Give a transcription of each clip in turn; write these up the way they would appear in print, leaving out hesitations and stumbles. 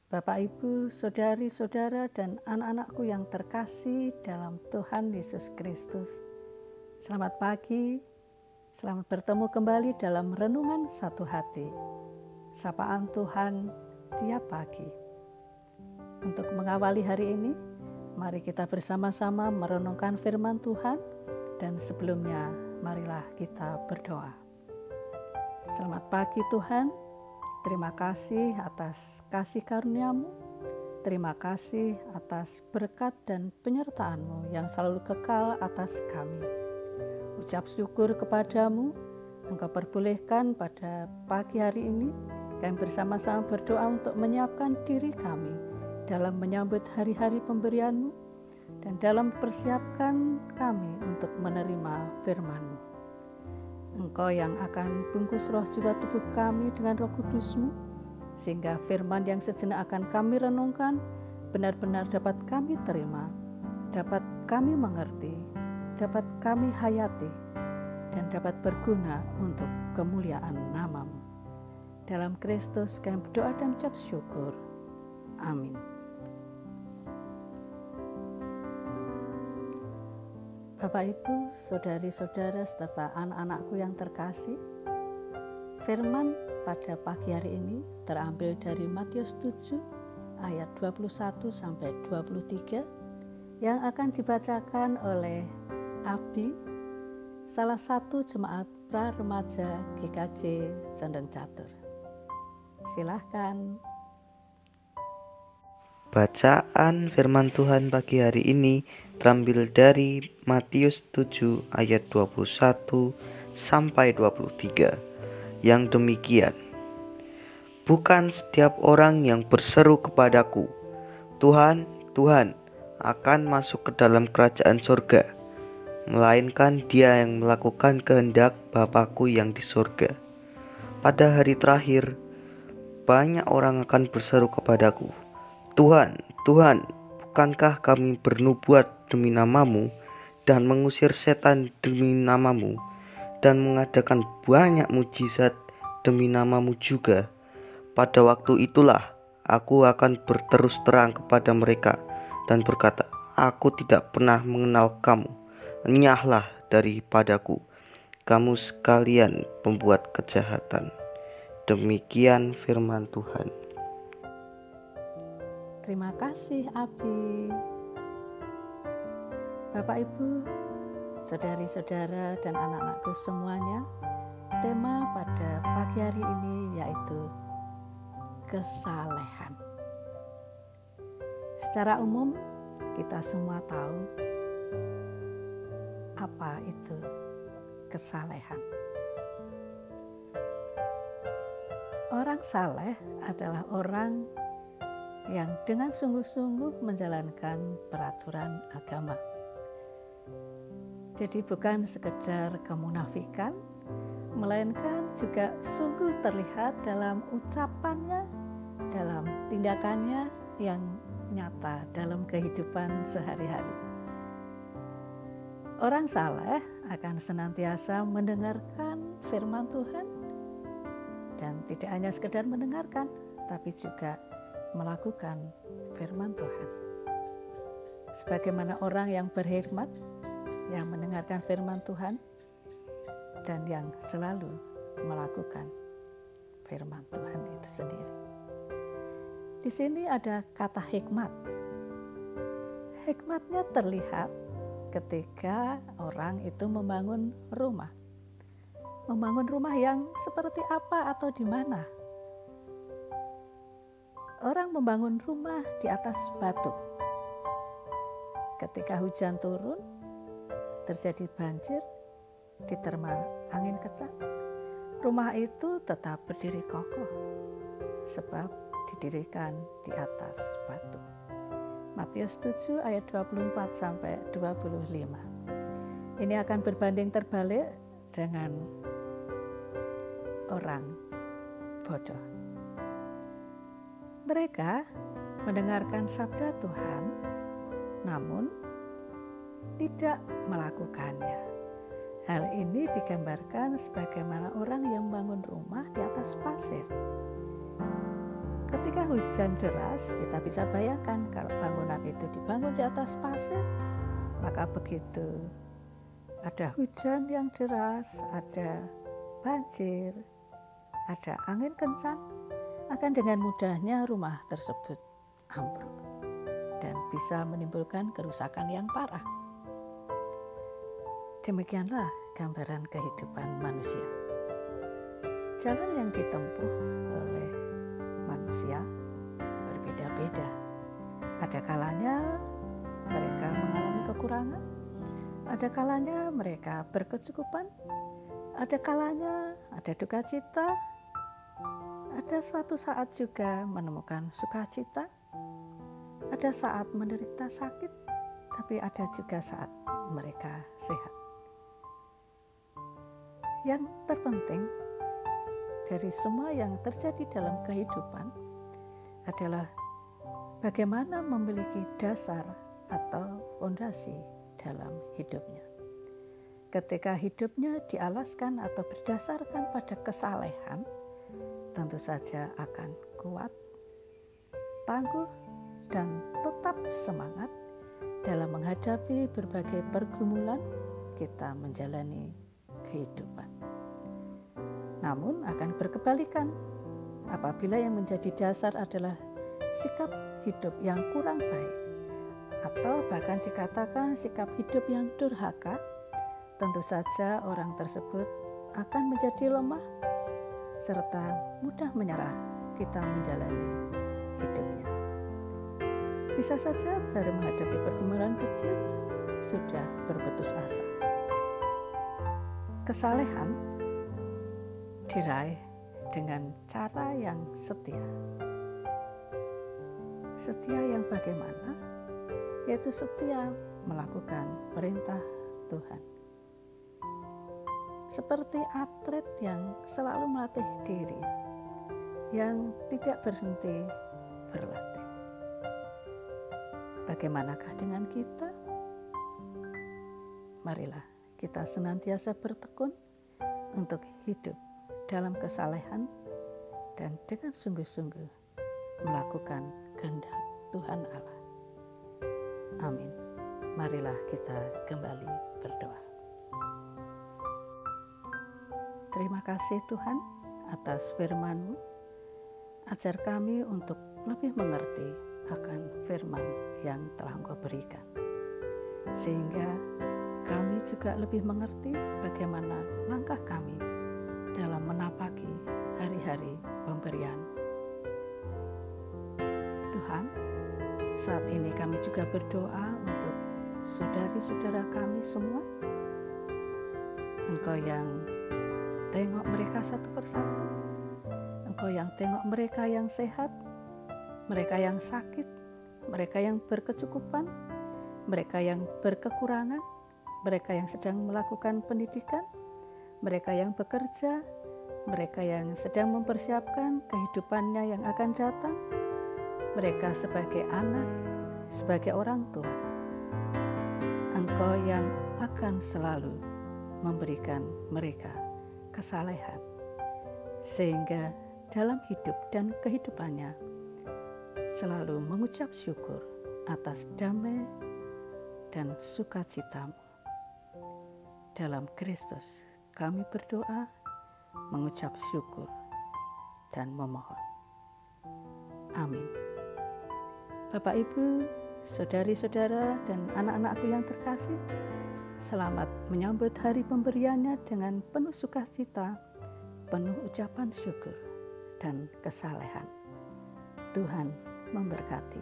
Bapak, Ibu, saudari-saudara, dan anak-anakku yang terkasih dalam Tuhan Yesus Kristus. Selamat pagi, selamat bertemu kembali dalam Renungan Satu Hati. Sapaan Tuhan tiap pagi. Untuk mengawali hari ini, mari kita bersama-sama merenungkan firman Tuhan, dan sebelumnya marilah kita berdoa. Selamat pagi Tuhan. Terima kasih atas kasih karunia-Mu. Terima kasih atas berkat dan penyertaan-Mu yang selalu kekal atas kami. Ucap syukur kepadamu, Engkau perbolehkan pada pagi hari ini kami bersama-sama berdoa untuk menyiapkan diri kami dalam menyambut hari-hari pemberian-Mu dan dalam persiapkan kami untuk menerima firman-Mu. Engkau yang akan bungkus roh jiwa tubuh kami dengan Roh Kudus-Mu, sehingga firman yang sejenak akan kami renungkan benar-benar dapat kami terima, dapat kami mengerti, dapat kami hayati, dan dapat berguna untuk kemuliaan nama-Mu. Dalam Kristus kami berdoa dan ucap syukur. Amin. Bapak, Ibu, saudari-saudara, serta anak-anakku yang terkasih, firman pada pagi hari ini terambil dari Matius 7 ayat 21-23 yang akan dibacakan oleh Abi, salah satu jemaat pra-remaja GKJ Condong Catur. Silahkan. Bacaan firman Tuhan pagi hari ini terambil dari Matius 7 ayat 21 sampai 23 yang demikian. Bukan setiap orang yang berseru kepadaku, Tuhan, Tuhan, akan masuk ke dalam kerajaan surga, melainkan dia yang melakukan kehendak Bapa-Ku yang di surga. Pada hari terakhir, banyak orang akan berseru kepadaku, Tuhan, Tuhan, bukankah kami bernubuat demi nama-Mu dan mengusir setan demi nama-Mu dan mengadakan banyak mujizat demi nama-Mu juga? Pada waktu itulah aku akan berterus terang kepada mereka dan berkata, aku tidak pernah mengenal kamu. Enyahlah daripadaku, kamu sekalian pembuat kejahatan. Demikian firman Tuhan. Terima kasih Abi. Bapak, Ibu, saudari-saudara, dan anak-anakku semuanya, tema pada pagi hari ini yaitu kesalehan. Secara umum kita semua tahu apa itu kesalehan. Orang saleh adalah orang yang dengan sungguh-sungguh menjalankan peraturan agama. Jadi bukan sekedar kemunafikan, melainkan juga sungguh terlihat dalam ucapannya, dalam tindakannya yang nyata dalam kehidupan sehari-hari. Orang saleh akan senantiasa mendengarkan firman Tuhan, dan tidak hanya sekedar mendengarkan, tapi juga melakukan firman Tuhan. Sebagaimana orang yang berhikmat, yang mendengarkan firman Tuhan, dan yang selalu melakukan firman Tuhan itu sendiri. Di sini ada kata hikmat. Hikmatnya terlihat ketika orang itu membangun rumah. Membangun rumah yang seperti apa atau di mana? Orang membangun rumah di atas batu. Ketika hujan turun, terjadi banjir, diterma angin kencang, rumah itu tetap berdiri kokoh sebab didirikan di atas batu. Matius 7 ayat 24 sampai 25. Ini akan berbanding terbalik dengan orang bodoh. Mereka mendengarkan sabda Tuhan, namun tidak melakukannya. Hal ini digambarkan sebagaimana orang yang membangun rumah di atas pasir. Ketika hujan deras, kita bisa bayangkan kalau bangunan itu dibangun di atas pasir, maka begitu ada hujan yang deras, ada banjir, ada angin kencang, akan dengan mudahnya rumah tersebut ambruk dan bisa menimbulkan kerusakan yang parah. Demikianlah gambaran kehidupan manusia. Jalan yang ditempuh oleh manusia berbeda-beda. Ada kalanya mereka mengalami kekurangan, ada kalanya mereka berkecukupan, ada kalanya ada duka cita, ada suatu saat juga menemukan sukacita, ada saat menderita sakit, tapi ada juga saat mereka sehat. Yang terpenting dari semua yang terjadi dalam kehidupan adalah bagaimana memiliki dasar atau fondasi dalam hidupnya. Ketika hidupnya dialaskan atau berdasarkan pada kesalehan, tentu saja akan kuat, tangguh, dan tetap semangat dalam menghadapi berbagai pergumulan kita menjalani kehidupan. Namun akan berkebalikan apabila yang menjadi dasar adalah sikap hidup yang kurang baik, atau bahkan dikatakan sikap hidup yang durhaka, tentu saja orang tersebut akan menjadi lemah serta mudah menyerah kita menjalani hidupnya. Bisa saja baru menghadapi pergumulan kecil sudah berputus asa. Kesalehan diraih dengan cara yang setia. Setia yang bagaimana? Yaitu setia melakukan perintah Tuhan. Seperti atlet yang selalu melatih diri, yang tidak berhenti berlatih. Bagaimanakah dengan kita? Marilah kita senantiasa bertekun untuk hidup dalam kesalehan dan dengan sungguh-sungguh melakukan kehendak Tuhan Allah. Amin. Marilah kita kembali berdoa. Terima kasih Tuhan atas firman-Mu. Ajar kami untuk lebih mengerti akan firman yang telah Engkau berikan, sehingga kami juga lebih mengerti bagaimana langkah kami dalam menapaki hari-hari pemberian. Tuhan, saat ini kami juga berdoa untuk saudari-saudara kami semua. Engkau yang tengok mereka satu persatu. Engkau yang tengok mereka yang sehat, mereka yang sakit, mereka yang berkecukupan, mereka yang berkekurangan, mereka yang sedang melakukan pendidikan, mereka yang bekerja, mereka yang sedang mempersiapkan kehidupannya yang akan datang, mereka sebagai anak, sebagai orang tua. Engkau yang akan selalu memberikan mereka kesalehan, sehingga dalam hidup dan kehidupannya selalu mengucap syukur atas damai dan sukacita-Mu. Dalam Kristus kami berdoa, mengucap syukur dan memohon. Amin. Bapak, Ibu, saudari-saudara, dan anak-anakku yang terkasih, selamat menyambut hari pemberiannya dengan penuh sukacita, penuh ucapan syukur dan kesalehan. Tuhan memberkati.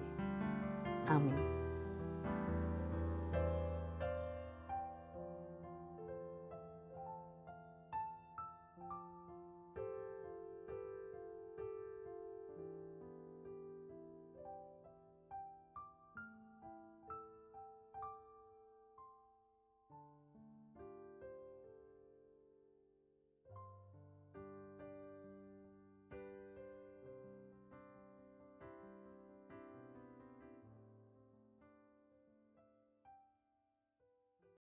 Amin.